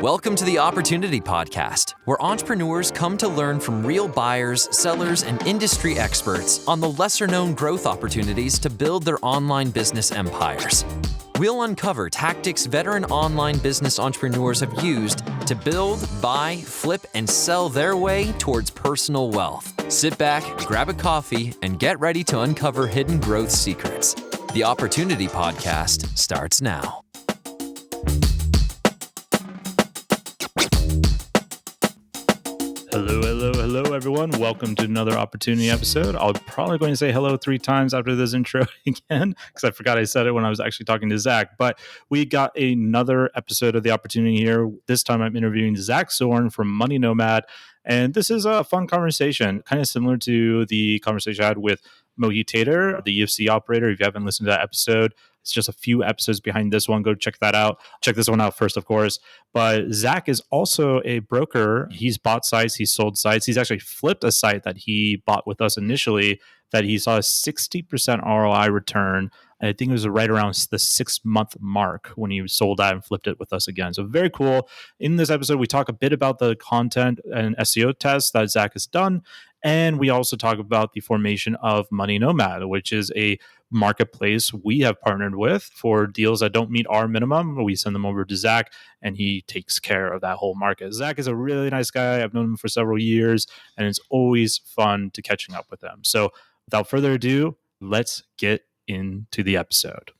Welcome to the Opportunity Podcast, where entrepreneurs come to learn from real buyers, sellers, and industry experts on the lesser-known growth opportunities to build their online business empires. We'll uncover tactics veteran online business entrepreneurs have used to build, buy, flip, and sell their way towards personal wealth. Sit back, grab a coffee, and get ready to uncover hidden growth secrets. The Opportunity Podcast starts now. Hello, everyone. Welcome to another Opportunity episode. I'm probably going to say hello 3 times after this intro again, because I forgot I said it when I was actually talking to Zach. But we got another episode of the Opportunity here. This time I'm interviewing Zach Zorn from Money Nomad. And this is a fun conversation, kind of similar to the conversation I had with Mohi Tater, the UFC operator. If you haven't listened to that episode, it's just a few episodes behind this one. Go check that out. Check this one out first, of course. But Zach is also a broker. He's bought sites. He's sold sites. He's actually flipped a site that he bought with us initially that he saw a 60% ROI return. I think it was right around the 6-month mark when he sold that and flipped it with us again. So very cool. In this episode, we talk a bit about the content and SEO tests that Zach has done. And we also talk about the formation of Money Nomad, which is a marketplace we have partnered with for deals that don't meet our minimum. We send them over to Zach, and he takes care of that whole market. Zach is a really nice guy. I've known him for several years, and it's always fun to catching up with him. So without further ado, let's get into the episode.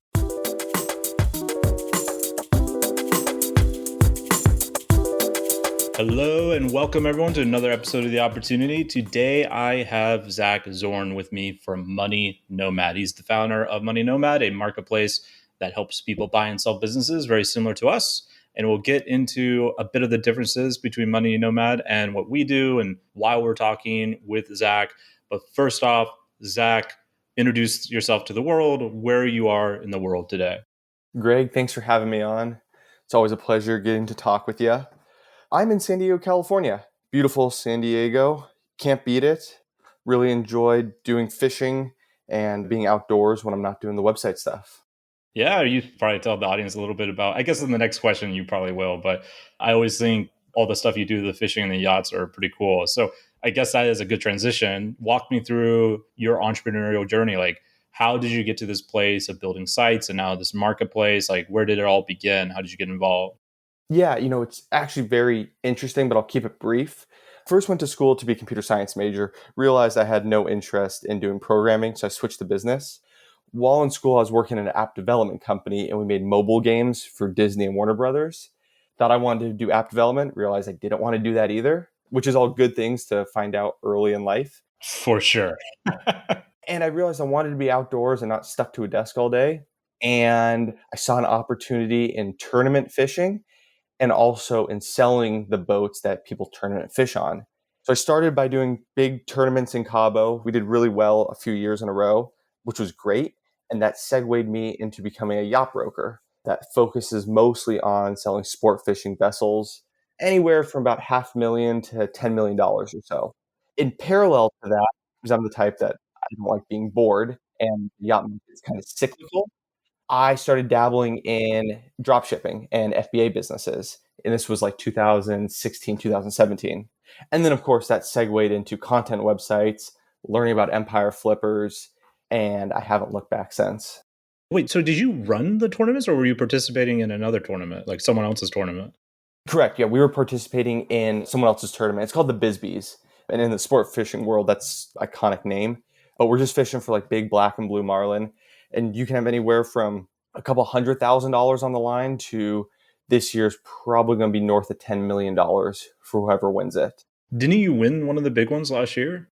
Hello and welcome everyone to another episode of The Opportunity. Today I have Zach Zorn with me from Money Nomad. He's the founder of Money Nomad, a marketplace that helps people buy and sell businesses very similar to us. And we'll get into a bit of the differences between Money Nomad and what we do and why we're talking with Zach. But first off, Zach, introduce yourself to the world, where you are in the world today. Greg, thanks for having me on. It's always a pleasure getting to talk with you. I'm in San Diego, California. Beautiful San Diego. Can't beat it. Really enjoyed doing fishing and being outdoors when I'm not doing the website stuff. Yeah, you probably tell the audience a little bit about, I guess in the next question you probably will, but I always think all the stuff you do, the fishing and the yachts are pretty cool. So I guess that is a good transition. Walk me through your entrepreneurial journey. Like, how did you get to this place of building sites and now this marketplace? Like, where did it all begin? How did you get involved? Yeah, it's actually very interesting, but I'll keep it brief. First went to school to be a computer science major, realized I had no interest in doing programming, so I switched to business. While in school, I was working in an app development company, and we made mobile games for Disney and Warner Brothers. Thought I wanted to do app development, realized I didn't want to do that either, which is all good things to find out early in life. For sure. And I realized I wanted to be outdoors and not stuck to a desk all day. And I saw an opportunity in tournament fishing and also in selling the boats that people tournament fish on. So I started by doing big tournaments in Cabo. We did really well a few years in a row, which was great. And that segued me into becoming a yacht broker that focuses mostly on selling sport fishing vessels, anywhere from about $500,000 to $10 million or so. In parallel to that, because I'm the type that I don't like being bored and the yacht market is kind of cyclical, I started dabbling in drop shipping and FBA businesses. And this was like 2016, 2017. And then, of course, that segued into content websites, learning about empire flippers, and I haven't looked back since. Wait, so did you run the tournaments or were you participating in another tournament, like someone else's tournament? Correct. Yeah, we were participating in someone else's tournament. It's called the Bisbees. And in the sport fishing world, that's an iconic name. But we're just fishing for like big black and blue marlin. And you can have anywhere from a couple $100,000 on the line to this year's probably going to be north of $10 million for whoever wins it. Didn't you win one of the big ones last year?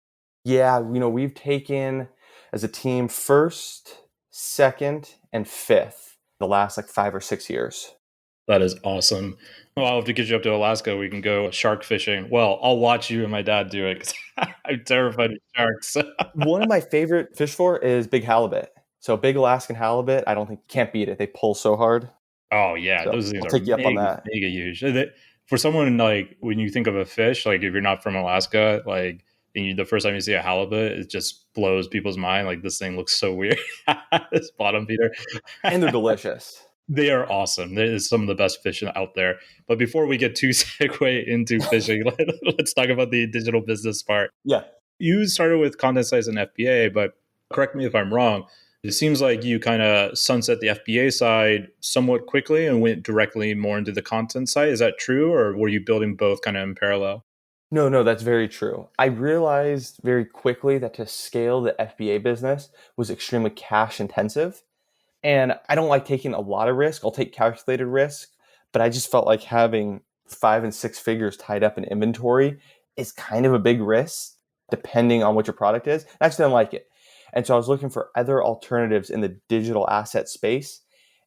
Yeah, we've taken as a team first, second, and fifth the last like 5 or 6 years. That is awesome. Well, I'll have to get you up to Alaska. We can go shark fishing. Well, I'll watch you and my dad do it because I'm terrified of sharks. One of my favorite fish for is big halibut. So big Alaskan halibut, I don't think can't beat it. They pull so hard. Oh yeah, so those things I'll are take you up on that. Mega huge. For someone like when you think of a fish, like if you're not from Alaska, like the first time you see a halibut, it just blows people's mind. Like this thing looks so weird. This bottom feeder, and they're delicious. They are awesome. They're some of the best fish out there. But before we get too segue into fishing, let's talk about the digital business part. Yeah. You started with content sites and FBA, but correct me if I'm wrong. It seems like you kind of sunset the FBA side somewhat quickly and went directly more into the content side. Is that true? Or were you building both kind of in parallel? No, no, that's very true. I realized very quickly that to scale the FBA business was extremely cash intensive. And I don't like taking a lot of risk. I'll take calculated risk, but I just felt like having 5 and 6 figures tied up in inventory is kind of a big risk depending on what your product is. I just didn't like it. And so I was looking for other alternatives in the digital asset space.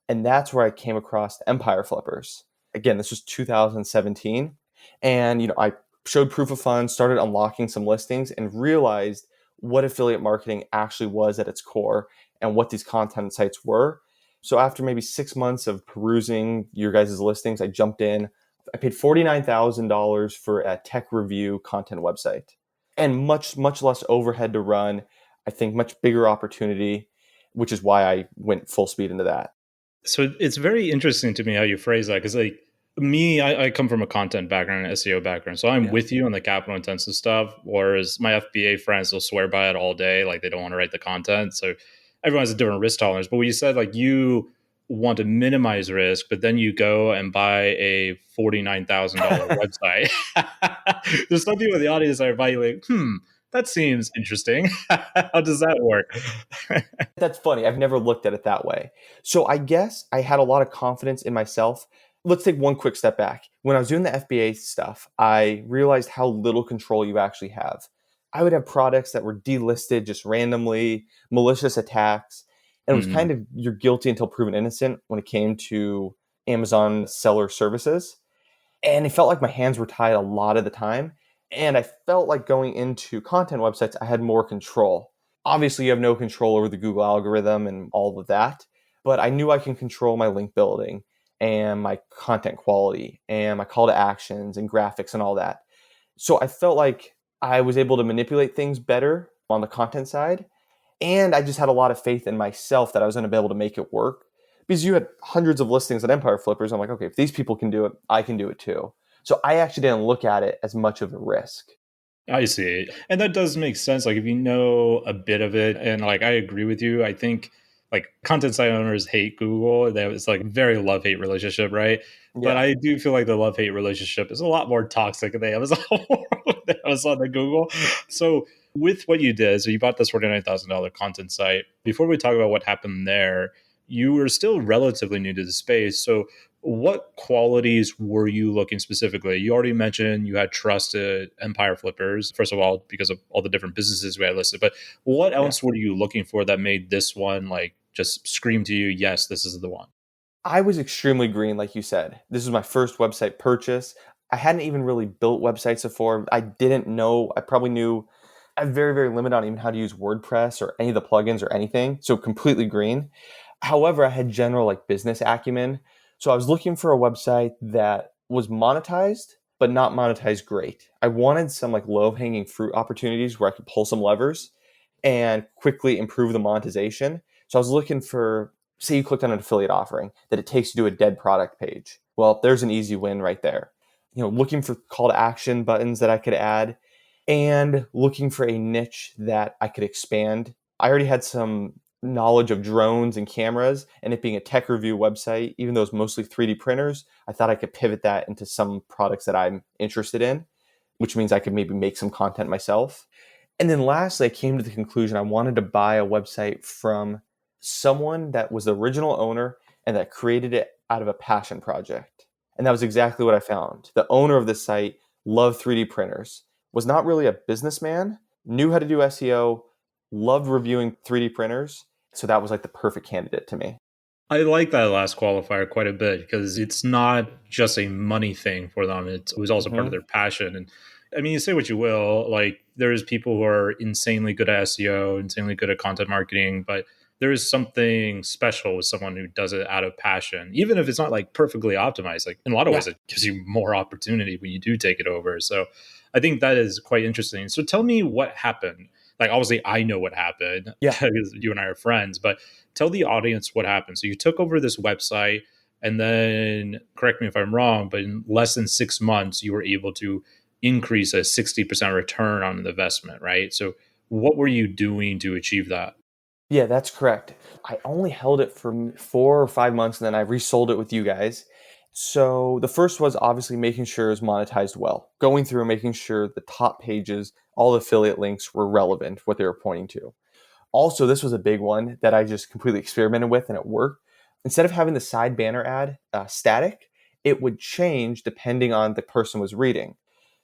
And that's where I came across Empire Flippers. Again, this was 2017. And I showed proof of funds, started unlocking some listings, and realized what affiliate marketing actually was at its core and what these content sites were. So after maybe 6 months of perusing your guys' listings, I jumped in. I paid $49,000 for a tech review content website and much, much less overhead to run. I think much bigger opportunity, which is why I went full speed into that. So it's very interesting to me how you phrase that because, like, me, I come from a content background, an SEO background. So I'm Yeah. with you on the capital intensive stuff, whereas my FBA friends will swear by it all day. Like, they don't want to write the content. So everyone has a different risk tolerance. But when you said, like, you want to minimize risk, but then you go and buy a $49,000 website, there's some people in the audience that are probably like, that seems interesting. How does that work? That's funny. I've never looked at it that way. So I guess I had a lot of confidence in myself. Let's take one quick step back. When I was doing the FBA stuff, I realized how little control you actually have. I would have products that were delisted just randomly, malicious attacks, and it was kind of you're guilty until proven innocent when it came to Amazon seller services. And it felt like my hands were tied a lot of the time. And I felt like going into content websites, I had more control. Obviously, you have no control over the Google algorithm and all of that, but I knew I can control my link building and my content quality and my call to actions and graphics and all that. So I felt like I was able to manipulate things better on the content side. And I just had a lot of faith in myself that I was going to be able to make it work because you had hundreds of listings at Empire Flippers. I'm like, okay, if these people can do it, I can do it too. So I actually didn't look at it as much of a risk. I see. And that does make sense. Like, if you know a bit of it, and like, I agree with you. I think like content site owners hate Google. That was like very love-hate relationship, right? But Yeah. I do feel like the love-hate relationship is a lot more toxic than Amazon than Google. So with what you did, so you bought this $49,000 content site. Before we talk about what happened there, you were still relatively new to the space. So what qualities were you looking specifically? You already mentioned you had trusted Empire Flippers, first of all, because of all the different businesses we had listed. But what Yeah. else were you looking for that made this one like just scream to you, yes, this is the one? I was extremely green, like you said. This was my first website purchase. I hadn't even really built websites before. I didn't know, I probably knew, I'm very, very limited on even how to use WordPress or any of the plugins or anything. So completely green. However, I had general like business acumen. So I was looking for a website that was monetized, but not monetized great. I wanted some like low hanging fruit opportunities where I could pull some levers and quickly improve the monetization. So I was looking for, say you clicked on an affiliate offering that it takes you to a dead product page. Well, there's an easy win right there. Looking for call to action buttons that I could add and looking for a niche that I could expand. I already had some knowledge of drones and cameras, and it being a tech review website, even though it's mostly 3D printers, I thought I could pivot that into some products that I'm interested in, which means I could maybe make some content myself. And then lastly, I came to the conclusion I wanted to buy a website from someone that was the original owner and that created it out of a passion project. And that was exactly what I found. The owner of the site loved 3D printers, was not really a businessman, knew how to do SEO, loved reviewing 3D printers. So that was like the perfect candidate to me. I like that last qualifier quite a bit because it's not just a money thing for them. It was also part of Mm-hmm. their passion. And I mean, you say what you will, like there's people who are insanely good at SEO, insanely good at content marketing, but there is something special with someone who does it out of passion, even if it's not like perfectly optimized. Like in a lot of Yeah. ways, it gives you more opportunity when you do take it over. So I think that is quite interesting. So tell me what happened. Like, obviously, I know what happened Yeah. because you and I are friends, but tell the audience what happened. So you took over this website, and then, correct me if I'm wrong, but in less than 6 months, you were able to increase a 60% return on an investment, right? So what were you doing to achieve that? Yeah, that's correct. I only held it for 4 or 5 months and then I resold it with you guys. So the first was obviously making sure it was monetized well, going through and making sure the top pages, all the affiliate links were relevant, what they were pointing to. Also, this was a big one that I just completely experimented with and it worked. Instead of having the side banner ad static, it would change depending on the person was reading.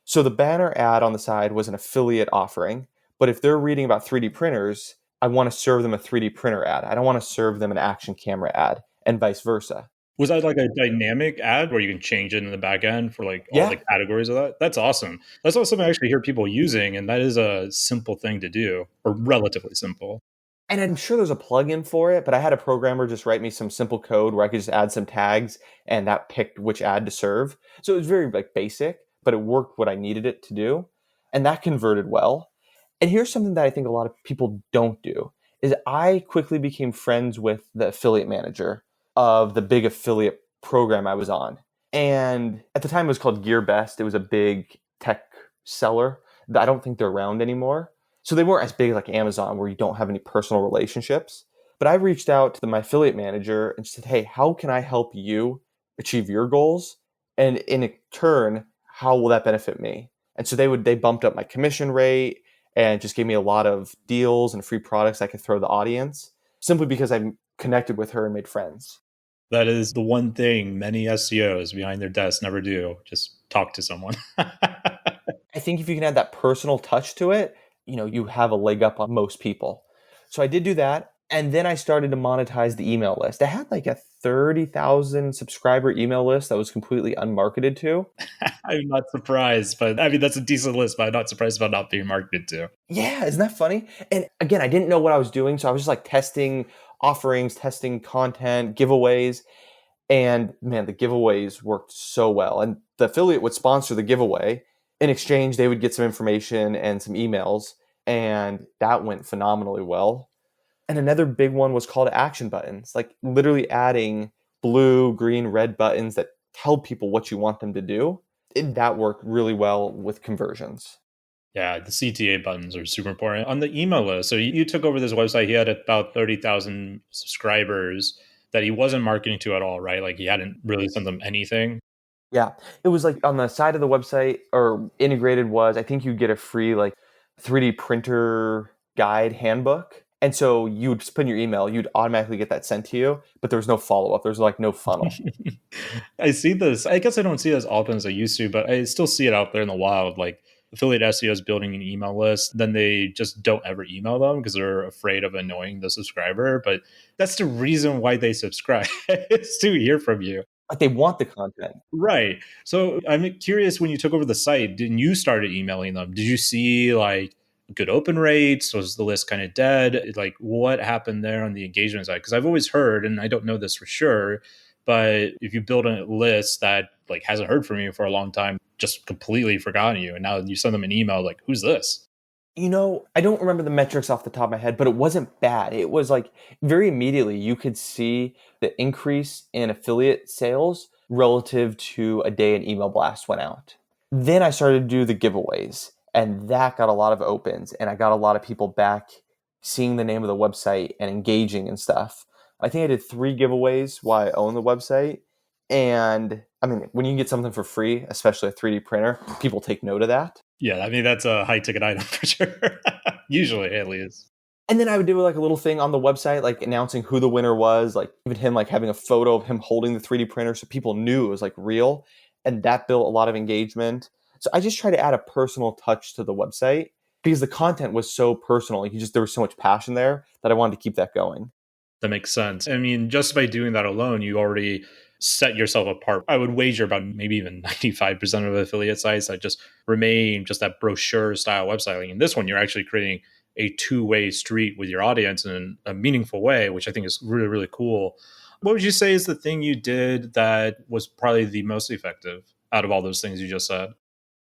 So the banner ad on the side was an affiliate offering, but if they're reading about 3D printers, I want to serve them a 3D printer ad. I don't want to serve them an action camera ad and vice versa. Was that like a dynamic ad where you can change it in the back end for like all the Yeah. categories of that? That's awesome. That's also something I actually hear people using, and that is a simple thing to do, or relatively simple. And I'm sure there's a plugin for it, but I had a programmer just write me some simple code where I could just add some tags and that picked which ad to serve. So it was very like basic, but it worked what I needed it to do. And that converted well. And here's something that I think a lot of people don't do is I quickly became friends with the affiliate manager of the big affiliate program I was on. And at the time it was called GearBest. It was a big tech seller. I don't think they're around anymore. So they weren't as big like Amazon where you don't have any personal relationships. But I reached out to my affiliate manager and said, hey, how can I help you achieve your goals? And in turn, how will that benefit me? And so they bumped up my commission rate and just gave me a lot of deals and free products I could throw the audience simply because I connected with her and made friends. That is the one thing many SEOs behind their desk never do. Just talk to someone. I think if you can add that personal touch to it, you have a leg up on most people. So I did do that. And then I started to monetize the email list. I had like a 30,000 subscriber email list that was completely unmarketed to. I'm not surprised, but I mean, that's a decent list, but I'm not surprised about not being marketed to. Yeah, isn't that funny? And again, I didn't know what I was doing. So I was just like testing offerings, testing content, giveaways. And man, the giveaways worked so well. And the affiliate would sponsor the giveaway. In exchange, they would get some information and some emails. And that went phenomenally well. And another big one was call to action buttons, like literally adding blue, green, red buttons that tell people what you want them to do. That worked really well with conversions. Yeah, the CTA buttons are super important. On the email list, so you took over this website, he had about 30,000 subscribers that he wasn't marketing to at all, right? Like he hadn't really sent them anything. Yeah. It was like on the side of the website or integrated was, I think you get a free like 3D printer guide handbook. And so you would just put in your email, you'd automatically get that sent to you, but there was no follow up. There's like no funnel. I see this. I guess I don't see it as often as I used to, but I still see it out there in the wild. Like affiliate SEOs building an email list, then they just don't ever email them because they're afraid of annoying the subscriber. But that's the reason why they subscribe is to hear from you. Like they want the content. Right. So I'm curious, when you took over the site, didn't you started emailing them? Did you see like good open rates? Was the list kind of dead? Like what happened there on the engagement side? Because I've always heard, and I don't know this for sure, but if you build a list that like hasn't heard from you for a long time, just completely forgotten you, and now you send them an email like, who's this? I don't remember the metrics off the top of my head, but it wasn't bad. It was like very immediately you could see the increase in affiliate sales relative to a day an email blast went out. Then I started to do the giveaways, and that got a lot of opens, and I got a lot of people back seeing the name of the website and engaging and stuff. I think I did 3 giveaways while I own the website. And I mean, when you can get something for free, especially a 3D printer, people take note of that. Yeah, I mean, that's a high ticket item for sure. Usually, at least. And then I would do like a little thing on the website, like announcing who the winner was, like even him like having a photo of him holding the 3D printer so people knew it was like real. And that built a lot of engagement. So I just try to add a personal touch to the website because the content was so personal. There was so much passion there that I wanted to keep that going. That makes sense. I mean, just by doing that alone, you already set yourself apart. I would wager about maybe even 95% of affiliate sites that just remain just that brochure style website. Like in this one, you're actually creating a two-way street with your audience in a meaningful way, which I think is really, really cool. What would you say is the thing you did that was probably the most effective out of all those things you just said?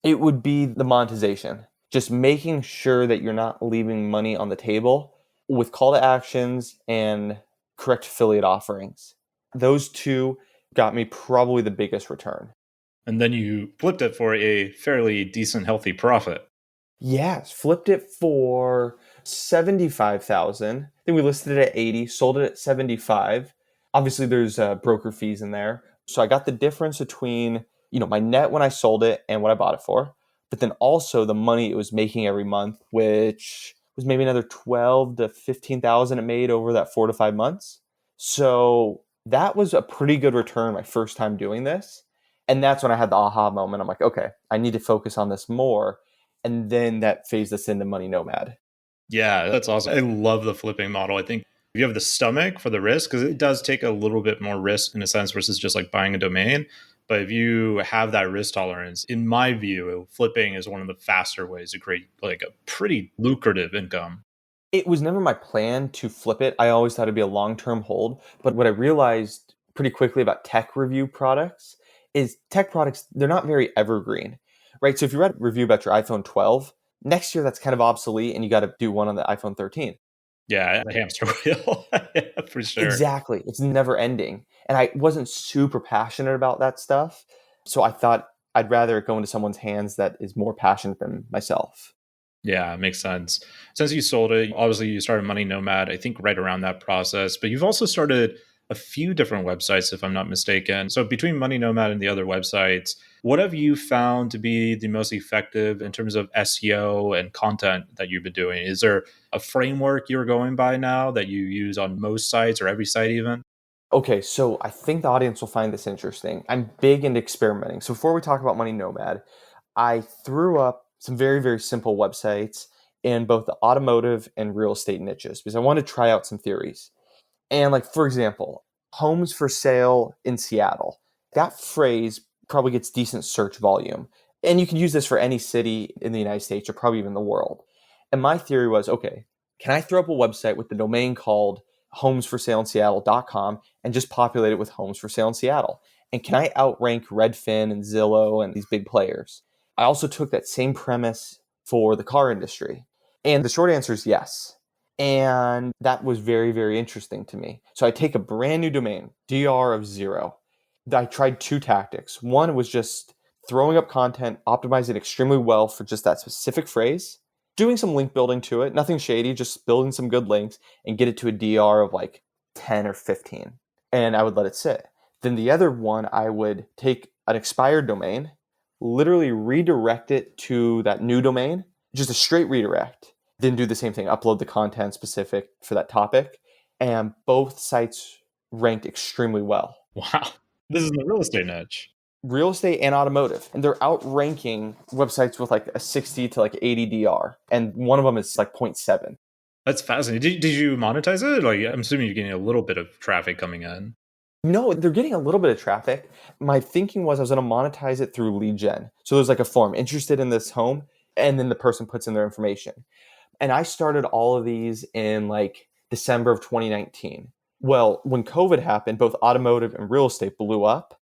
It would be the monetization. just making sure that you're not leaving money on the table with call to actions and correct affiliate offerings. Those two got me probably the biggest return. And then you flipped it for a fairly decent, healthy profit. Yes, flipped it for 75,000. Then we listed it at 80, sold it at 75. Obviously there's broker fees in there. So I got the difference between, my net when I sold it and what I bought it for, but then also the money it was making every month, which was maybe another 12 to 15,000 it made over that 4 to 5 months. So that was a pretty good return my first time doing this. And that's when I had the aha moment. I'm like, okay, I need to focus on this more. And then that phased us into Money Nomad. Yeah, that's awesome. I love the flipping model. I think if you have the stomach for the risk, because it does take a little bit more risk in a sense versus just like buying a domain. But if you have that risk tolerance, in my view, flipping is one of the faster ways to create like a pretty lucrative income. It was never my plan to flip it. I always thought it'd be a long-term hold. But what I realized pretty quickly about tech review products is tech products, they're not very evergreen, right? So if you read a review about your iPhone 12, next year that's kind of obsolete and you got to do one on the iPhone 13. Yeah, the hamster wheel. Yeah, for sure. Exactly. It's never ending. And I wasn't super passionate about that stuff. So I thought I'd rather it go into someone's hands that is more passionate than myself. Yeah, it makes sense. Since you sold it, obviously you started Money Nomad, I think right around that process, but you've also started a few different websites, if I'm not mistaken. So between Money Nomad and the other websites, what have you found to be the most effective in terms of SEO and content that you've been doing? Is there a framework you're going by now that you use on most sites or every site even? Okay, so I think the audience will find this interesting. I'm big into experimenting. So before we talk about Money Nomad, I threw up some very, very simple websites in both the automotive and real estate niches because I wanted to try out some theories. And like, for example, homes for sale in Seattle. That phrase probably gets decent search volume. And you can use this for any city in the United States or probably even the world. And my theory was, okay, can I throw up a website with the domain called homesforsaleInSeattle.com and just populate it with homes for sale in Seattle? And can I outrank Redfin and Zillow and these big players? I also took that same premise for the car industry. And the short answer is yes. And that was very, very interesting to me. So I take a brand new domain, DR of 0. I tried two tactics. One was just throwing up content, optimizing it extremely well for just that specific phrase, doing some link building to it, nothing shady, just building some good links and get it to a DR of like 10 or 15. And I would let it sit. Then the other one, I would take an expired domain, literally redirect it to that new domain, just a straight redirect. Then do the same thing, upload the content specific for that topic. And both sites ranked extremely well. Wow. This is the real estate niche. Real estate and automotive. And they're outranking websites with like a 60 to like 80 DR. And one of them is like 0.7. That's fascinating. Did you monetize it? Like, I'm assuming you're getting a little bit of traffic coming in. No, they're getting a little bit of traffic. My thinking was I was going to monetize it through lead gen. So there's like a form, interested in this home, and then the person puts in their information. And I started all of these in like December of 2019. Well, when COVID happened, both automotive and real estate blew up.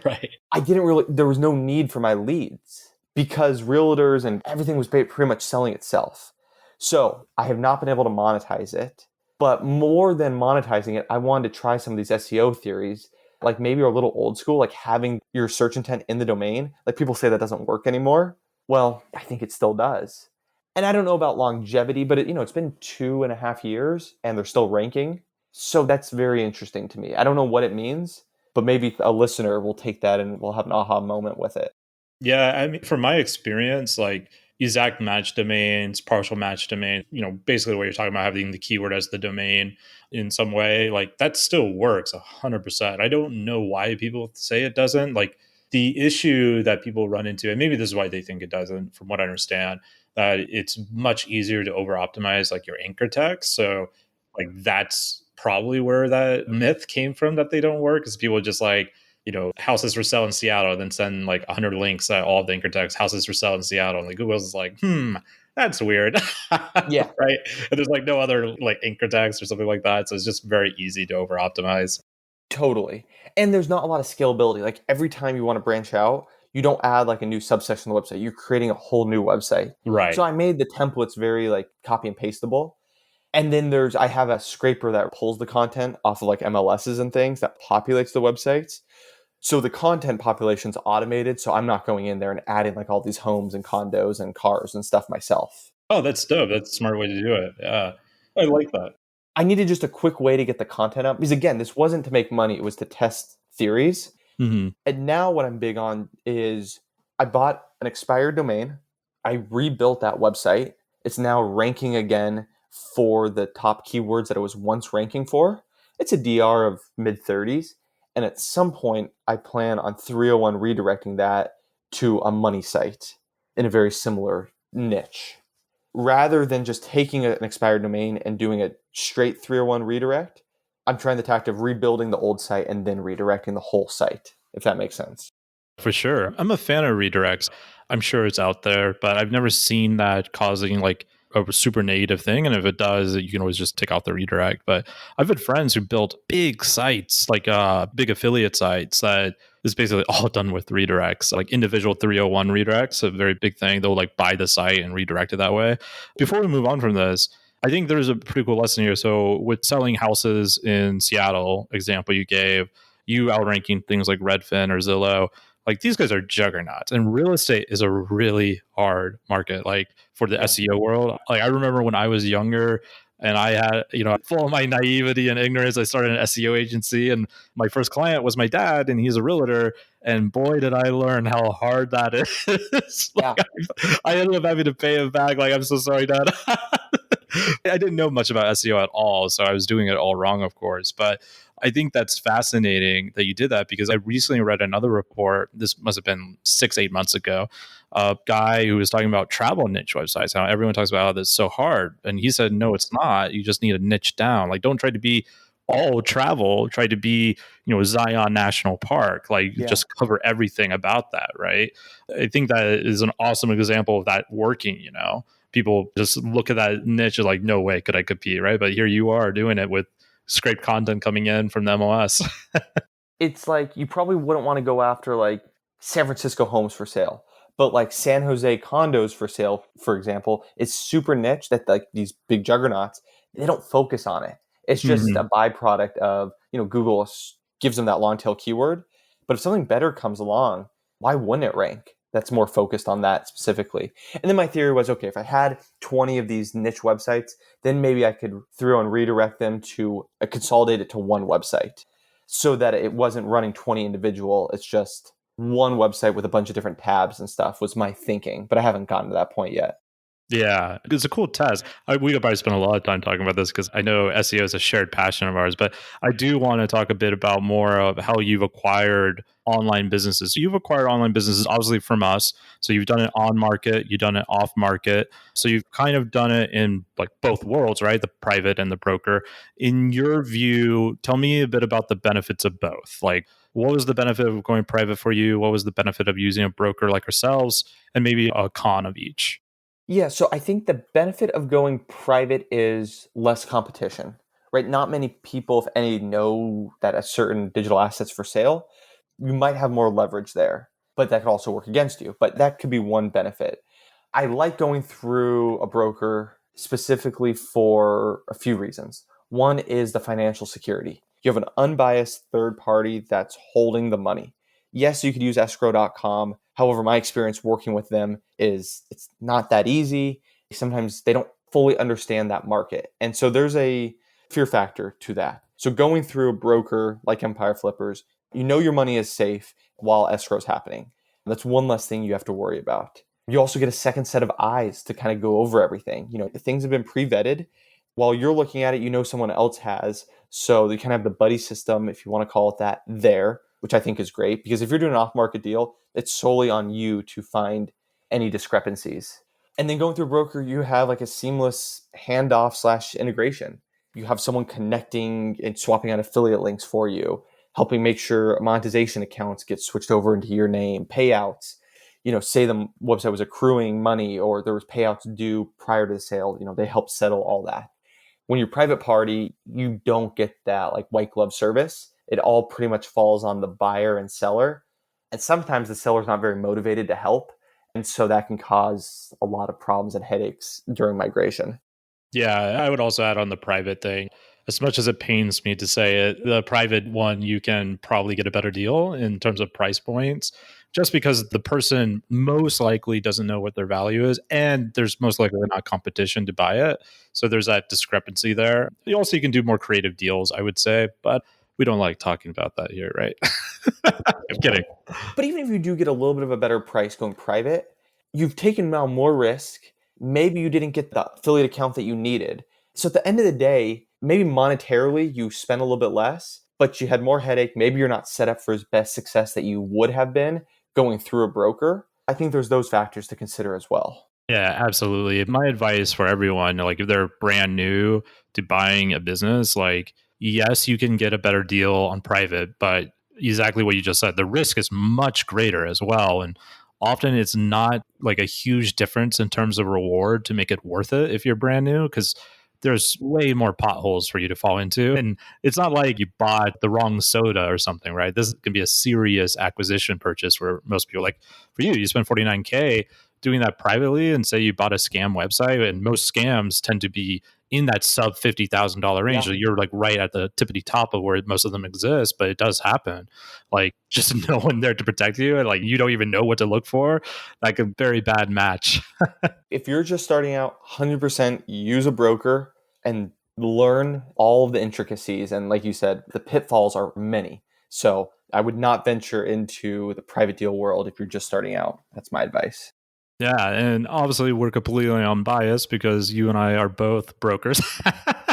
Right. There was no need for my leads because realtors and everything was pretty much selling itself. So I have not been able to monetize it. But more than monetizing it, I wanted to try some of these SEO theories, like maybe a little old school, like having your search intent in the domain. Like people say that doesn't work anymore. Well, I think it still does. And I don't know about longevity, but it's been 2.5 years and they're still ranking. So that's very interesting to me. I don't know what it means, but maybe a listener will take that and will have an aha moment with it. Yeah, I mean, from my experience, like exact match domains, partial match domain, basically what you're talking about, having the keyword as the domain in some way, like that still works 100%. I don't know why people say it doesn't. Like the issue that people run into, and maybe this is why they think it doesn't, from what I understand, that it's much easier to over optimize like your anchor text. So like that's probably where that myth came from that they don't work, is people just like, houses for sale in Seattle, and then send like 100 links at all of the anchor text, houses for sale in Seattle. And like Google's like, that's weird. Yeah. Right. And there's like no other like anchor text or something like that. So it's just very easy to over optimize. Totally. And there's not a lot of scalability. Like every time you want to branch out, you don't add like a new subsection on the website. You're creating a whole new website. Right. So I made the templates very like copy and pastable. And then I have a scraper that pulls the content off of like MLSs and things that populates the websites. So the content population's automated. So I'm not going in there and adding like all these homes and condos and cars and stuff myself. Oh, that's dope. That's a smart way to do it. Yeah. I like that. I needed just a quick way to get the content up because again, this wasn't to make money. It was to test theories. Mm-hmm. And now what I'm big on is I bought an expired domain. I rebuilt that website. It's now ranking again for the top keywords that it was once ranking for. It's a DR of mid 30s. And at some point, I plan on 301 redirecting that to a money site in a very similar niche. Rather than just taking an expired domain and doing a straight 301 redirect, I'm trying the tact of rebuilding the old site and then redirecting the whole site, if that makes sense. For sure. I'm a fan of redirects. I'm sure it's out there, but I've never seen that causing like a super negative thing. And if it does, you can always just take out the redirect. But I've had friends who built big sites, like big affiliate sites that is basically all done with redirects, like individual 301 redirects, a very big thing. They'll like buy the site and redirect it that way. Before we move on from this, I think there's a pretty cool lesson here. So with selling houses in Seattle, example you gave, you outranking things like Redfin or Zillow, like these guys are juggernauts, and real estate is a really hard market. Like for the SEO world, like I remember when I was younger and I had, full of my naivety and ignorance, I started an SEO agency, and my first client was my dad, and he's a realtor. And boy, did I learn how hard that is. Yeah. I ended up having to pay him back. Like, I'm so sorry, Dad. I didn't know much about SEO at all, so I was doing it all wrong, of course. But I think that's fascinating that you did that, because I recently read another report. This must have been 6-8 months ago. A guy who was talking about travel niche websites. How everyone talks about how this is so hard, and he said, "No, it's not. You just need to niche down. Like, don't try to be all travel. Try to be, Zion National Park. Like, just cover everything about that." Right? I think that is an awesome example of that working. People just look at that niche and like, no way could I compete, right? But here you are doing it with scraped content coming in from the MLS. It's like you probably wouldn't want to go after like San Francisco homes for sale, but like San Jose condos for sale, for example, it's super niche that like these big juggernauts, they don't focus on it. It's just a byproduct of, Google gives them that long tail keyword. But if something better comes along, why wouldn't it rank? That's more focused on that specifically. And then my theory was, okay, if I had 20 of these niche websites, then maybe I could throw and redirect them to consolidate it to one website so that it wasn't running 20 individual. It's just one website with a bunch of different tabs and stuff was my thinking, but I haven't gotten to that point yet. Yeah, it's a cool test. We could probably spend a lot of time talking about this because I know SEO is a shared passion of ours, but I do want to talk a bit about more of how you've acquired online businesses. So you've acquired online businesses, obviously from us. So you've done it on market, you've done it off market. So you've kind of done it in like both worlds, right? The private and the broker. In your view, tell me a bit about the benefits of both. Like, what was the benefit of going private for you? What was the benefit of using a broker like ourselves? And maybe a con of each. Yeah, so I think the benefit of going private is less competition, right? Not many people, if any, know that a certain digital asset's for sale. You might have more leverage there, but that could also work against you. But that could be one benefit. I like going through a broker specifically for a few reasons. One is the financial security. You have an unbiased third party that's holding the money. Yes, you could use escrow.com. However, my experience working with them is it's not that easy. Sometimes they don't fully understand that market. And so there's a fear factor to that. So going through a broker like Empire Flippers, your money is safe while escrow is happening. That's one less thing you have to worry about. You also get a second set of eyes to kind of go over everything. Things have been pre-vetted. While you're looking at it, someone else has. So you kind of have the buddy system, if you want to call it that, there, which I think is great. Because if you're doing an off-market deal, it's solely on you to find any discrepancies. And then going through a broker, you have like a seamless handoff / integration. You have someone connecting and swapping out affiliate links for you, helping make sure monetization accounts get switched over into your name, payouts. Say the website was accruing money or there was payouts due prior to the sale, they help settle all that. When you're private party, you don't get that like white glove service. It all pretty much falls on the buyer and seller. And sometimes the seller's not very motivated to help. And so that can cause a lot of problems and headaches during migration. Yeah, I would also add on the private thing. As much as it pains me to say it, the private one, you can probably get a better deal in terms of price points, just because the person most likely doesn't know what their value is. And there's most likely not competition to buy it. So there's that discrepancy there. Also, you can do more creative deals, I would say, but we don't like talking about that here, right? I'm kidding. But even if you do get a little bit of a better price going private, you've taken now more risk. Maybe you didn't get the affiliate account that you needed. So at the end of the day, maybe monetarily you spent a little bit less, but you had more headache. Maybe you're not set up for as best success that you would have been going through a broker. I think there's those factors to consider as well. Yeah, absolutely. My advice for everyone, like if they're brand new to buying a business, like, yes, you can get a better deal on private, but exactly what you just said, the risk is much greater as well. And often it's not like a huge difference in terms of reward to make it worth it if you're brand new, because there's way more potholes for you to fall into. And it's not like you bought the wrong soda or something, right? This can be a serious acquisition purchase where most people, like for you, you spend 49K doing that privately, and say you bought a scam website, and most scams tend to be in that sub $50,000 range. Yeah. So you're like right at the tippity top of where most of them exist, but it does happen. Like just no one there to protect you, and like you don't even know what to look for. Like a very bad match. If you're just starting out, 100% use a broker and learn all of the intricacies. And like you said, the pitfalls are many. So I would not venture into the private deal world if you're just starting out. That's my advice. Yeah, and obviously we're completely unbiased because you and I are both brokers.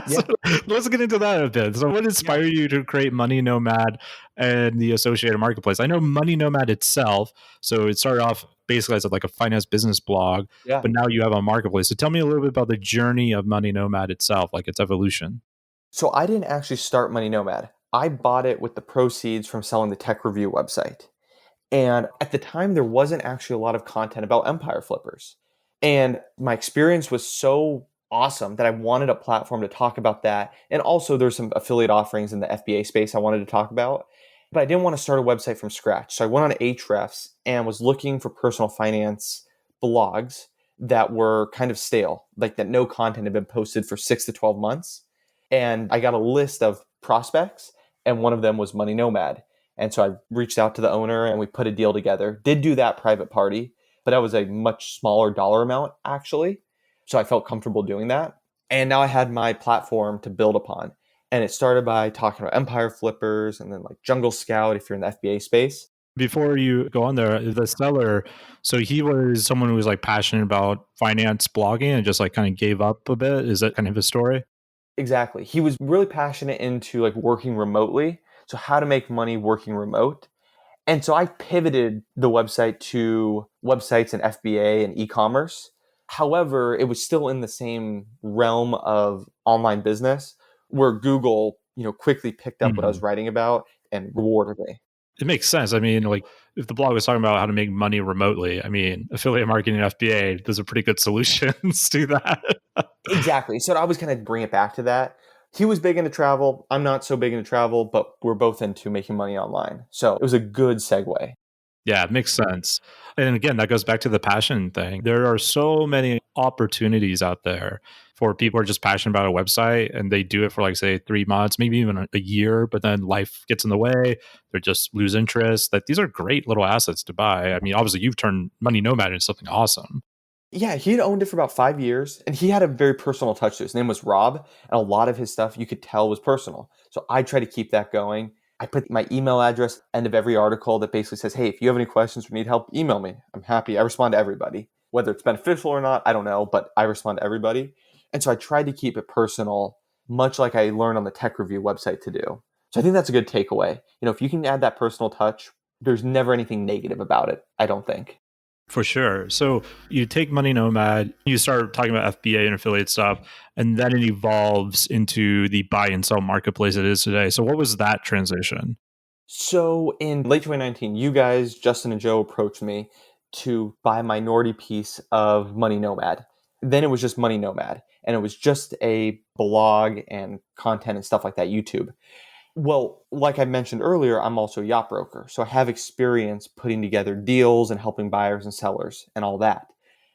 So let's get into that a bit. So what inspired you to create Money Nomad and the associated marketplace? I know Money Nomad itself, so it started off basically as like a finance business blog, Yeah. but now you have a marketplace. So tell me a little bit about the journey of Money Nomad itself, like its evolution. So I didn't actually start Money Nomad. I bought it with the proceeds from selling the tech review website. And at the time, there wasn't actually a lot of content about empire flippers. And my experience was so awesome that I wanted a platform to talk about that. And also, there's some affiliate offerings in the FBA space I wanted to talk about. But I didn't want to start a website from scratch. So I went on Ahrefs and was looking for personal finance blogs that were kind of stale, like that no content had been posted for 6 to 12 months. And I got a list of prospects, and one of them was Money Nomad. And so I reached out to the owner and we put a deal together. Did do that private party, but that was a much smaller dollar amount actually. So I felt comfortable doing that. And now I had my platform to build upon. And it started by talking about empire flippers and then like Jungle Scout if you're in the FBA space. Before you go on there, the seller, so he was someone who was like passionate about finance blogging and just like kind of gave up a bit. Is that kind of his story? Exactly. He was really passionate into like working remotely. So how to make money working remote. And so I pivoted the website to websites and FBA and e-commerce. However, it was still in the same realm of online business where Google, quickly picked up what I was writing about and rewarded me. It makes sense. I mean, like if the blog was talking about how to make money remotely, I mean, affiliate marketing and FBA, those are pretty good solutions to that. Exactly. So I was going to bring it back to that. He was big into travel. I'm not so big into travel, but we're both into making money online. So it was a good segue. Yeah, it makes sense. And again, that goes back to the passion thing. There are so many opportunities out there for people who are just passionate about a website and they do it for like, say, 3 months, maybe even a year, but then life gets in the way. They just lose interest. That these are great little assets to buy. I mean, obviously, you've turned Money Nomad into something awesome. Yeah, he had owned it for about 5 years and he had a very personal touch to it. His name was Rob, and a lot of his stuff you could tell was personal. So I try to keep that going. I put my email address end of every article that basically says, hey, if you have any questions or need help, email me. I'm happy. I respond to everybody. Whether it's beneficial or not, I don't know, but I respond to everybody. And so I tried to keep it personal, much like I learned on the tech review website to do. So I think that's a good takeaway. If you can add that personal touch, there's never anything negative about it, I don't think. For sure. So you take Money Nomad, you start talking about FBA and affiliate stuff, and then it evolves into the buy and sell marketplace it is today. So what was that transition? So in late 2019, you guys, Justin and Joe, approached me to buy a minority piece of Money Nomad. Then it was just Money Nomad, and it was just a blog and content and stuff like that, YouTube. Well, like I mentioned earlier, I'm also a yacht broker. So I have experience putting together deals and helping buyers and sellers and all that.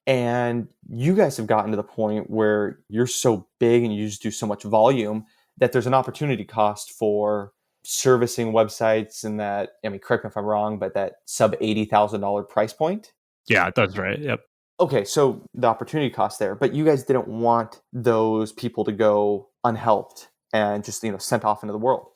And you guys have gotten to the point where you're so big and you just do so much volume that there's an opportunity cost for servicing websites and that, I mean, correct me if I'm wrong, but that sub $80,000 price point. Yeah, that's right. Yep. Okay, so the opportunity cost there, but you guys didn't want those people to go unhelped and just, sent off into the world.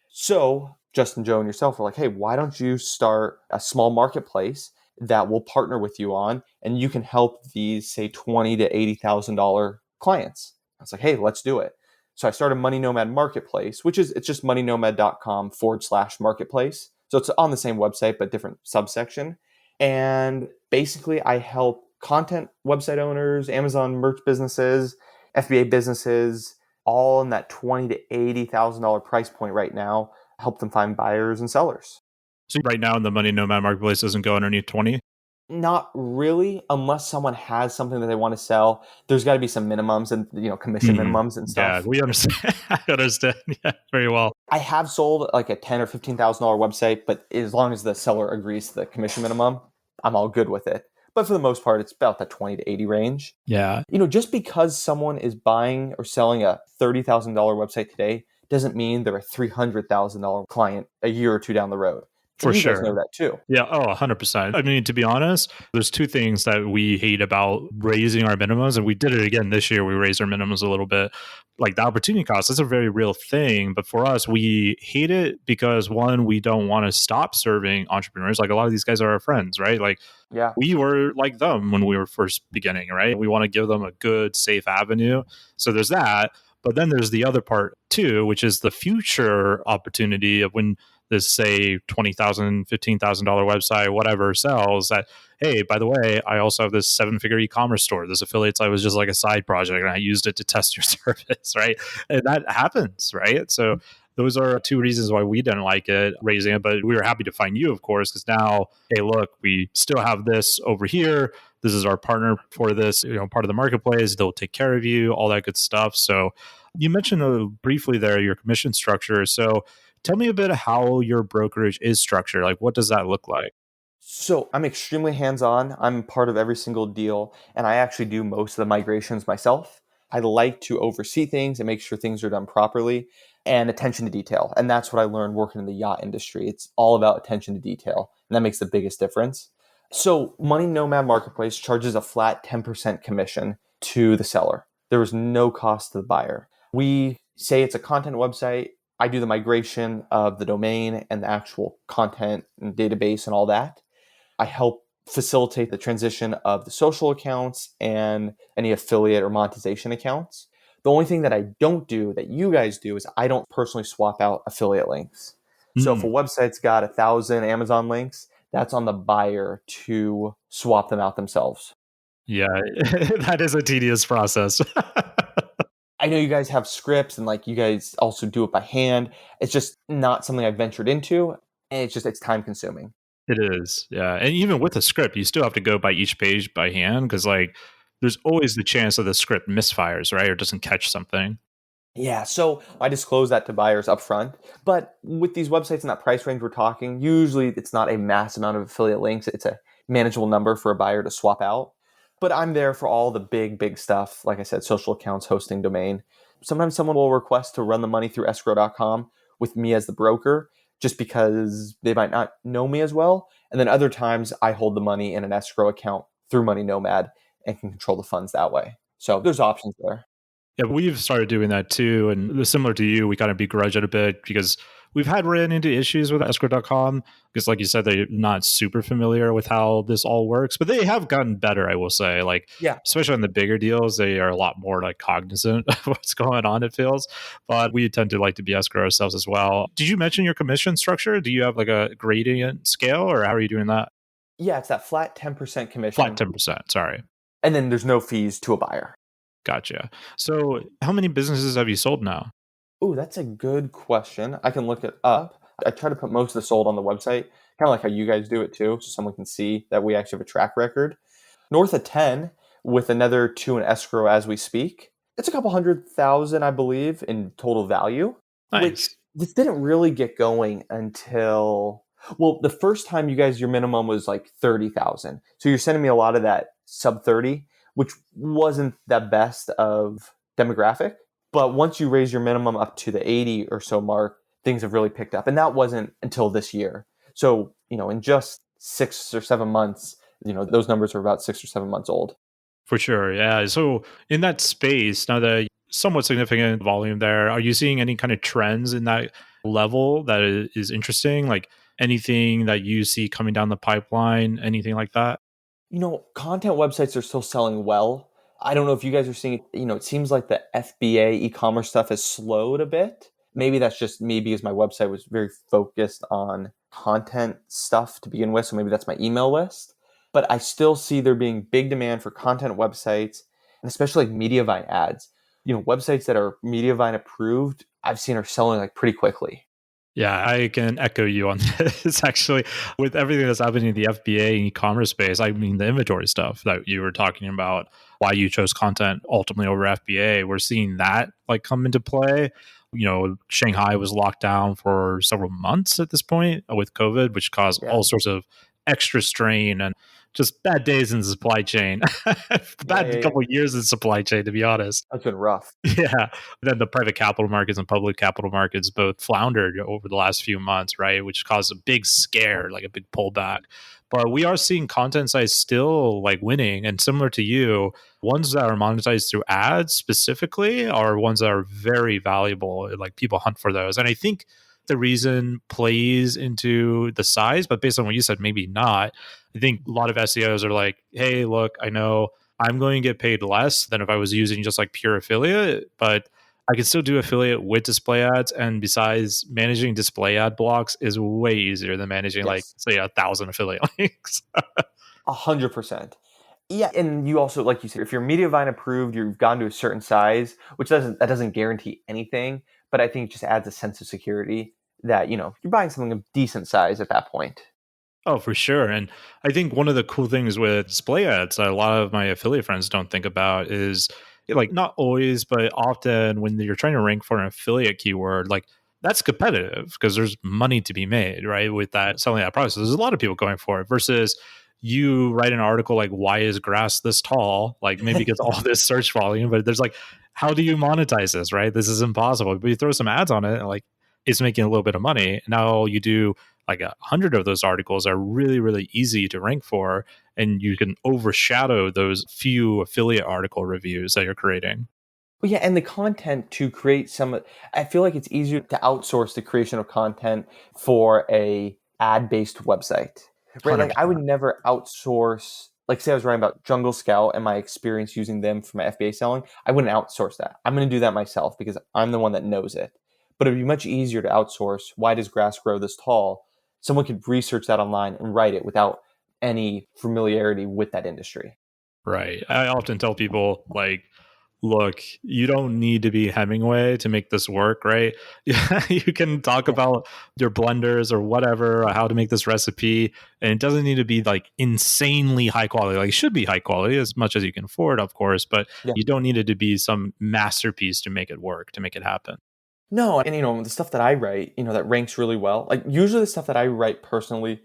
So Justin, Joe, and yourself were like, hey, why don't you start a small marketplace that we'll partner with you on, and you can help these, say, $20,000 to $80,000 clients. I was like, hey, let's do it. So I started Money Nomad Marketplace, it's just moneynomad.com/marketplace. So it's on the same website, but different subsection. And basically I help content website owners, Amazon merch businesses, FBA businesses, all in that $20,000 to $80,000 price point right now, help them find buyers and sellers. So right now, the Money Nomad marketplace doesn't go underneath 20. Not really, unless someone has something that they want to sell. There's got to be some minimums and commission minimums and Yeah, stuff. we understand. I understand. Yeah, very well. I have sold like a $10,000 or $15,000 website, but as long as the seller agrees to the commission minimum, I'm all good with it. But for the most part, it's about the 20 to 80 range. Yeah. Just because someone is buying or selling a $30,000 website today doesn't mean they're a $300,000 client a year or two down the road. For you sure. guys know that too. Yeah. Oh, 100%. I mean, to be honest, there's two things that we hate about raising our minimums. And we did it again this year. We raised our minimums a little bit. Like the opportunity cost, that's a very real thing. But for us, we hate it because one, we don't want to stop serving entrepreneurs. Like a lot of these guys are our friends, right? Like we were like them when we were first beginning, right? We want to give them a good, safe avenue. So there's that. But then there's the other part too, which is the future opportunity of when this, say, $20,000, $15,000 website, whatever sells that, hey, by the way, I also have this 7-figure e-commerce store. This affiliate site was just like a side project and I used it to test your service, right? And that happens, right? So those are two reasons why we didn't like it, raising it. But we were happy to find you, of course, because now, hey, look, we still have this over here. This is our partner for this, part of the marketplace. They'll take care of you, all that good stuff. So you mentioned briefly there your commission structure. So tell me a bit of how your brokerage is structured. Like, what does that look like? So I'm extremely hands-on. I'm part of every single deal, and I actually do most of the migrations myself. I like to oversee things and make sure things are done properly and attention to detail. And that's what I learned working in the yacht industry. It's all about attention to detail, and that makes the biggest difference. So Money Nomad Marketplace charges a flat 10% commission to the seller. There is no cost to the buyer. We say it's a content website. I do the migration of the domain and the actual content and database and all that. I help facilitate the transition of the social accounts and any affiliate or monetization accounts. The only thing that I don't do that you guys do is I don't personally swap out affiliate links. So if a website's got 1,000 Amazon links, that's on the buyer to swap them out themselves. Yeah, that is a tedious process. I know you guys have scripts and like you guys also do it by hand. It's just not something I've ventured into, and it's time consuming. It is. Yeah. And even with a script, you still have to go by each page by hand because like there's always the chance that the script misfires, right? Or doesn't catch something. Yeah, so I disclose that to buyers up front. But with these websites in that price range we're talking, usually it's not a mass amount of affiliate links. It's a manageable number for a buyer to swap out. But I'm there for all the big stuff. Like I said, social accounts, hosting, domain. Sometimes someone will request to run the money through escrow.com with me as the broker, just because they might not know me as well. And then other times I hold the money in an escrow account through Money Nomad and can control the funds that way. So there's options there. Yeah, we've started doing that too. And similar to you, we kind of begrudge it a bit because we've ran into issues with escrow.com because like you said, they're not super familiar with how this all works, but they have gotten better, I will say. Like, especially on the bigger deals, they are a lot more like cognizant of what's going on, it feels. But we tend to like to be escrow ourselves as well. Did you mention your commission structure? Do you have like a gradient scale or how are you doing that? Yeah, it's that flat 10% commission. Flat 10%, sorry. And then there's no fees to a buyer. Gotcha. So how many businesses have you sold now? Oh, that's a good question. I can look it up. I try to put most of the sold on the website, kind of like how you guys do it too, so someone can see that we actually have a track record. North of 10 with another 2 in escrow as we speak. It's a couple 100,000, I believe, in total value. Nice. Which This didn't really get going until, well, the first time you guys, your minimum was like 30,000. So you're sending me a lot of that sub 30, which wasn't the best of demographic. But once you raise your minimum up to the 80 or so mark, things have really picked up. And that wasn't until this year. So, in just 6 or 7 months, those numbers are about 6 or 7 months old. For sure. Yeah. So in that space, now that somewhat significant volume there, are you seeing any kind of trends in that level that is interesting? Like anything that you see coming down the pipeline, anything like that? Content websites are still selling well. I don't know if you guys are seeing it. It seems like the FBA e-commerce stuff has slowed a bit. Maybe that's just me because my website was very focused on content stuff to begin with. So maybe that's my email list. But I still see there being big demand for content websites and especially like Mediavine ads. Websites that are Mediavine approved, I've seen are selling like pretty quickly. Yeah, I can echo you on this. Actually, with everything that's happening in the FBA and e-commerce space, I mean, the inventory stuff that you were talking about, why you chose content ultimately over FBA, we're seeing that like come into play. Shanghai was locked down for several months at this point with COVID, which caused Yeah. all sorts of extra strain and just bad days in the supply chain. Bad Yeah. couple of years in supply chain, to be honest. That's been rough. Yeah. Then the private capital markets and public capital markets both floundered over the last few months, right? Which caused a big scare, like a big pullback. But we are seeing content sites still like winning. And similar to you, ones that are monetized through ads specifically are ones that are very valuable. Like people hunt for those. And I think the reason plays into the size, but based on what you said, maybe not. I think a lot of SEOs are like, hey, look, I know I'm going to get paid less than if I was using just like pure affiliate, but I can still do affiliate with display ads. And besides, managing display ad blocks is way easier than managing like Yes. say 1,000 affiliate links. 100%. Yeah, and you also, like you said, if you're Mediavine approved, you've gone to a certain size, which doesn't guarantee anything, but I think it just adds a sense of security that you're buying something of decent size at that point. Oh, for sure. And I think one of the cool things with display ads that a lot of my affiliate friends don't think about is like not always, but often when you're trying to rank for an affiliate keyword, like that's competitive because there's money to be made, right? With that selling that product. So there's a lot of people going for it versus you write an article like, why is grass this tall? Like maybe it gets all this search volume, but there's like, how do you monetize this, right? This is impossible. But you throw some ads on it and like it's making a little bit of money. Now you do like 100 of those articles are really, really easy to rank for, and you can overshadow those few affiliate article reviews that you're creating. Well, yeah, and the content to create I feel like it's easier to outsource the creation of content for a ad-based website, right? Like I would 100%. never outsource, like say I was writing about Jungle Scout and my experience using them for my FBA selling. I wouldn't outsource that. I'm going to do that myself because I'm the one that knows it. But it'd be much easier to outsource. Why does grass grow this tall? Someone could research that online and write it without any familiarity with that industry. Right. I often tell people, like, look, you don't need to be Hemingway to make this work, right? You can talk Yeah. about your blenders or whatever, or how to make this recipe, and it doesn't need to be like insanely high quality. Like, it should be high quality as much as you can afford, of course, but Yeah. you don't need it to be some masterpiece to make it work, to make it happen. No, and the stuff that I write, that ranks really well. Like usually the stuff that I write personally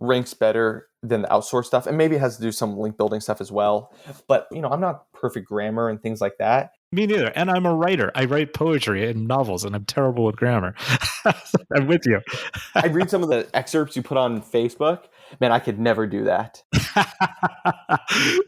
ranks better than the outsourced stuff. And maybe it has to do some link building stuff as well. But, I'm not perfect grammar and things like that. Me neither. And I'm a writer. I write poetry and novels, and I'm terrible with grammar. I'm with you. I read some of the excerpts you put on Facebook. Man, I could never do that. I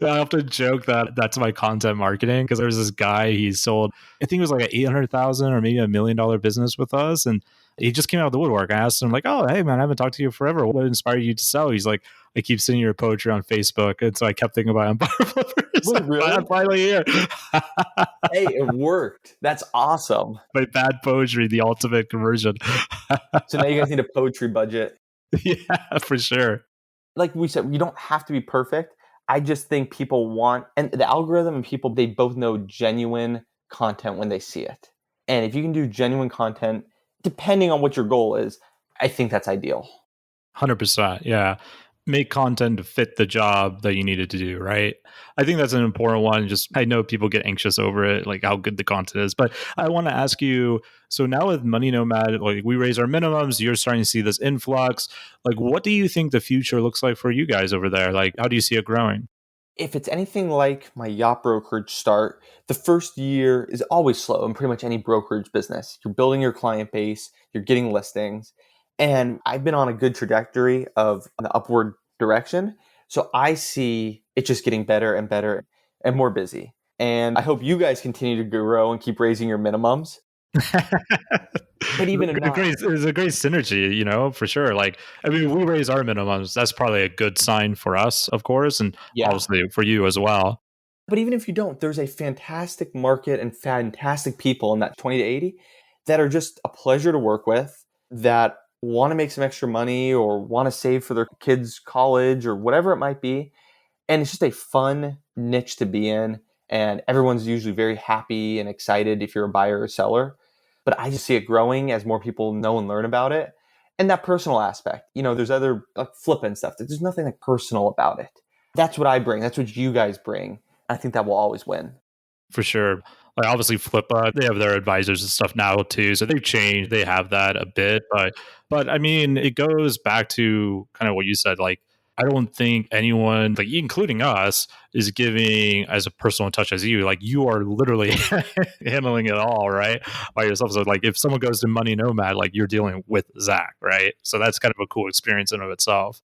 often joke that that's my content marketing because there's this guy, he sold, I think it was like an 800,000 or maybe $1 million business with us. And he just came out of the woodwork. I asked him, like, oh, hey, man, I haven't talked to you forever. What inspired you to sell? He's like, I keep seeing your poetry on Facebook. And so I kept thinking about Empire Flippers. Wait, really? I'm finally here. Hey, it worked. That's awesome. My bad poetry, the ultimate conversion. So now you guys need a poetry budget. Yeah, for sure. Like we said, you don't have to be perfect. I just think people want, and the algorithm and people, they both know genuine content when they see it. And if you can do genuine content, depending on what your goal is, I think that's ideal. 100%. Yeah. make content to fit the job that you needed to do, right? I think that's an important one. Just I know people get anxious over it, like how good the content is. But I want to ask you, so now with Money Nomad, like we raise our minimums, you're starting to see this influx. Like what do you think the future looks like for you guys over there? Like how do you see it growing? If it's anything like my yacht brokerage start, the first year is always slow in pretty much any brokerage business. You're building your client base, you're getting listings, and I've been on a good trajectory of an upward direction. So I see it just getting better and better and more busy. And I hope you guys continue to grow and keep raising your minimums. But even if not, It's a great synergy, for sure. Like, I mean, we raise our minimums. That's probably a good sign for us, of course, and yeah. obviously for you as well. But even if you don't, there's a fantastic market and fantastic people in that 20 to 80 that are just a pleasure to work with, that want to make some extra money or want to save for their kids' college or whatever it might be. And it's just a fun niche to be in. And everyone's usually very happy and excited if you're a buyer or seller. But I just see it growing as more people know and learn about it. And that personal aspect, there's other like flipping stuff. There's nothing like personal about it. That's what I bring. That's what you guys bring. I think that will always win. For sure. Like obviously Flippa, they have their advisors and stuff now too. So they've changed. They have that a bit. But I mean, it goes back to kind of what you said. Like, I don't think anyone, like including us, is giving as a personal touch as you. Like you are literally handling it all, right? By yourself. So like if someone goes to Money Nomad, like you're dealing with Zach, right? So that's kind of a cool experience in and of itself.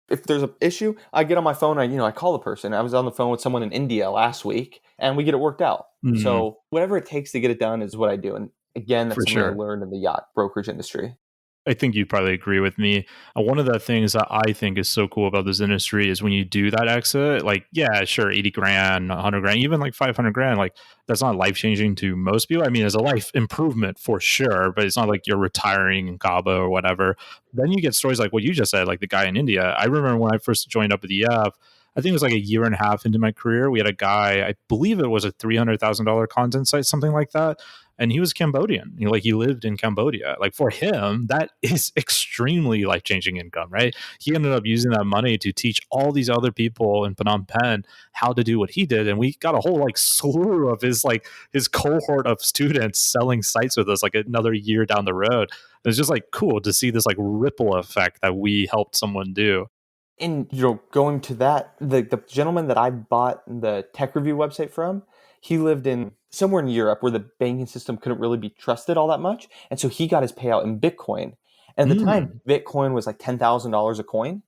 If there's an issue, I get on my phone, I call the person. I was on the phone with someone in India last week and we get it worked out. So whatever it takes to get it done is what I do. And again, that's For something I sure. learned in the yacht brokerage industry. I think you'd probably agree with me. One of the things that I think is so cool about this industry is when you do that exit, like, yeah, sure, 80 grand, 100 grand, even like 500 grand, like that's not life changing to most people. I mean, it's a life improvement for sure, but it's not like you're retiring in Cabo or whatever. Then you get stories like what you just said, like the guy in India. I remember when I first joined up with the EF, I think it was like a year and a half into my career. We had a guy, I believe it was a $300,000 content site, something like that. And he was Cambodian. He lived in Cambodia. Like for him, that is extremely life-changing income, right? He ended up using that money to teach all these other people in Phnom Penh how to do what he did. And we got a whole like slew of his cohort of students selling sites with us like another year down the road. It's just like cool to see this like ripple effect that we helped someone do. And going to that, the gentleman that I bought the tech review website from, he lived in somewhere in Europe where the banking system couldn't really be trusted all that much. And so he got his payout in Bitcoin. And at the time, Bitcoin was like $10,000 a coin.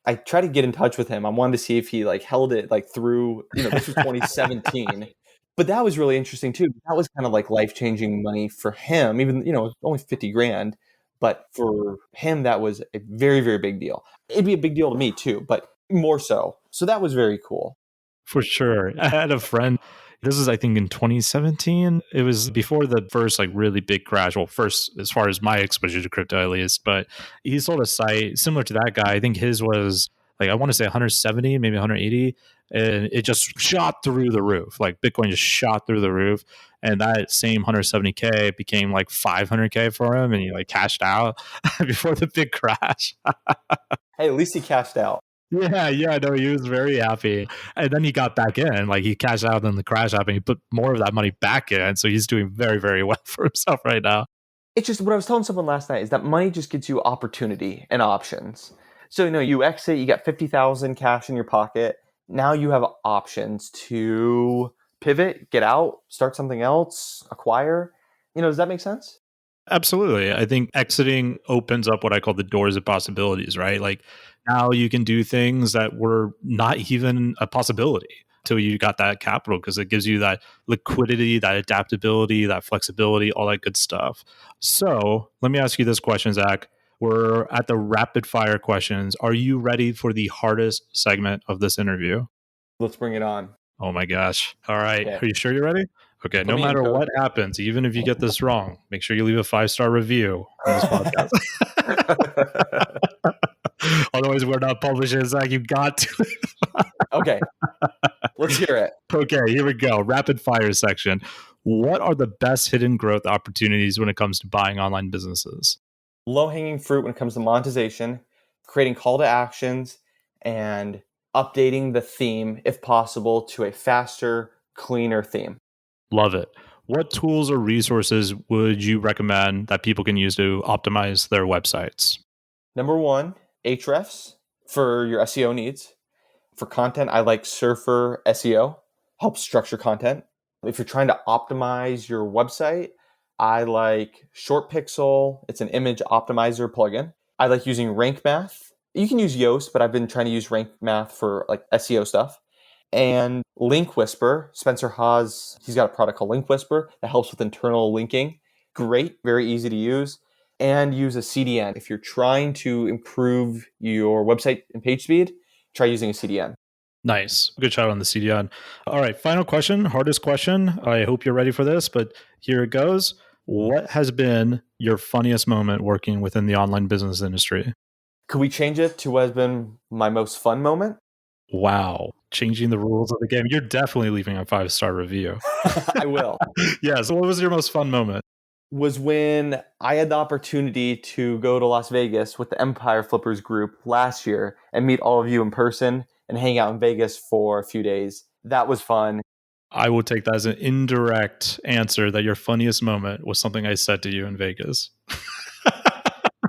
I tried to get in touch with him. I wanted to see if he like held it like through, this was 2017. But that was really interesting too. That was kind of like life-changing money for him, even, it was only 50 grand. But for him, that was a very, very big deal. It'd be a big deal to me too, but more so. So that was very cool. For sure. I had a friend, this is I think in 2017. It was before the first like really big crash. Well, first as far as my exposure to crypto at least, but he sold a site similar to that guy. I think his was like, I want to say 170, maybe 180. And it just shot through the roof. Like Bitcoin just shot through the roof. And that same 170K became like 500K for him. And he like cashed out before the big crash. Hey, at least he cashed out. Yeah, no, he was very happy. And then he got back in, like he cashed out and the crash happened. He put more of that money back in. So he's doing very, very well for himself right now. It's just what I was telling someone last night is that money just gets you opportunity and options. So, you exit, you got 50,000 cash in your pocket. Now you have options to pivot, get out, start something else, acquire. Does that make sense? Absolutely. I think exiting opens up what I call the doors of possibilities, right? Like now you can do things that were not even a possibility till you got that capital because it gives you that liquidity, that adaptability, that flexibility, all that good stuff. So let me ask you this question, Zach. We're at the rapid fire questions. Are you ready for the hardest segment of this interview? Let's bring it on. Oh my gosh. All right. Okay. Are you sure you're ready? Okay. No matter what happens, even if you get this wrong, make sure you leave a 5-star review on this podcast. Otherwise, we're not publishing. It's like you got to. Okay. Let's hear it. Okay. Here we go. Rapid fire section. What are the best hidden growth opportunities when it comes to buying online businesses? Low-hanging fruit when it comes to monetization, creating call to actions, and updating the theme, if possible, to a faster, cleaner theme. Love it. What tools or resources would you recommend that people can use to optimize their websites? Number one, Ahrefs for your SEO needs. For content, I like Surfer SEO, helps structure content. If you're trying to optimize your website, I like Short Pixel. It's an image optimizer plugin. I like using Rank Math. You can use Yoast, but I've been trying to use Rank Math for like SEO stuff. And Link Whisper, Spencer Haas, he's got a product called Link Whisper that helps with internal linking. Great, very easy to use. And use a CDN. If you're trying to improve your website and page speed, try using a CDN. Nice. Good shout on the CDN. All right. Final question, hardest question. I hope you're ready for this, but here it goes. What has been your funniest moment working within the online business industry? Could we change it to what has been my most fun moment? Wow. Changing the rules of the game. You're definitely leaving a 5-star review. I will. Yeah. So what was your most fun moment? Was when I had the opportunity to go to Las Vegas with the Empire Flippers group last year and meet all of you in person and hang out in Vegas for a few days. That was fun. I will take that as an indirect answer that your funniest moment was something I said to you in Vegas.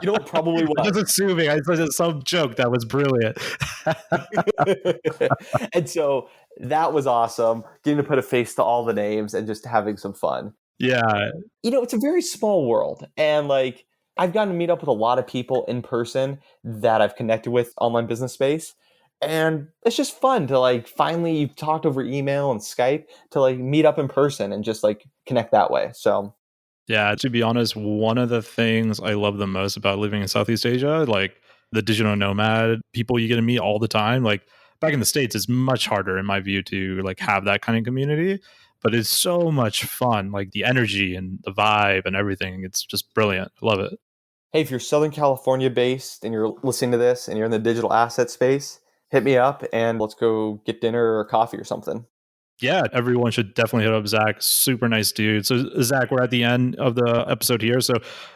You know what probably was? I was assuming. I said some joke that was brilliant. And so that was awesome. Getting to put a face to all the names and just having some fun. Yeah. It's a very small world. And like, I've gotten to meet up with a lot of people in person that I've connected with online business space. And it's just fun to like, finally you've talked over email and Skype to like meet up in person and just like connect that way. So Yeah, to be honest, one of the things I love the most about living in Southeast Asia, like the digital nomad people you get to meet all the time, like back in the States, it's much harder in my view to like have that kind of community, but it's so much fun, like the energy and the vibe and everything. It's just brilliant. I love it. hey, if you're Southern California based and you're listening to this and you're in the digital asset space, hit me up and let's go get dinner or coffee or something. Yeah, everyone should definitely hit up Zach. Super nice dude. So, Zach, we're at the end of the episode here. So,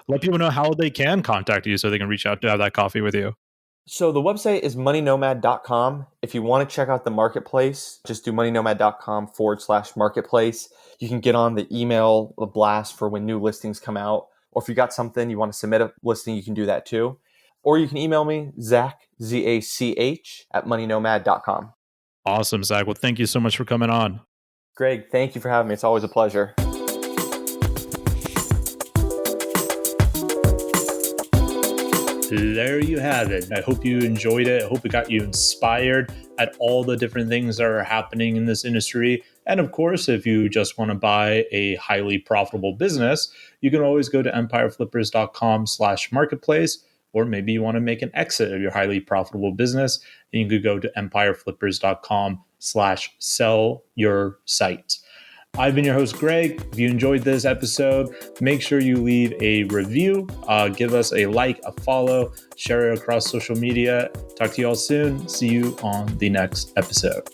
let people know how they can contact you so they can reach out to have that coffee with you. So the website is moneynomad.com. If you want to check out the marketplace, just do moneynomad.com/marketplace. You can get on the email blast for when new listings come out. Or if you got something, you want to submit a listing, you can do that too. Or you can email me, Zach, Z-A-C-H, at moneynomad.com. Awesome, Zach. Well, thank you so much for coming on. Greg, thank you for having me. It's always a pleasure. There you have it. I hope you enjoyed it. I hope it got you inspired at all the different things that are happening in this industry. And of course, if you just want to buy a highly profitable business, you can always go to empireflippers.com/marketplace, or maybe you want to make an exit of your highly profitable business, and you could go to empireflippers.com/sell your site. I've been your host, Greg. If you enjoyed this episode, make sure you leave a review, give us a like, a follow, share it across social media. Talk to you all soon. See you on the next episode.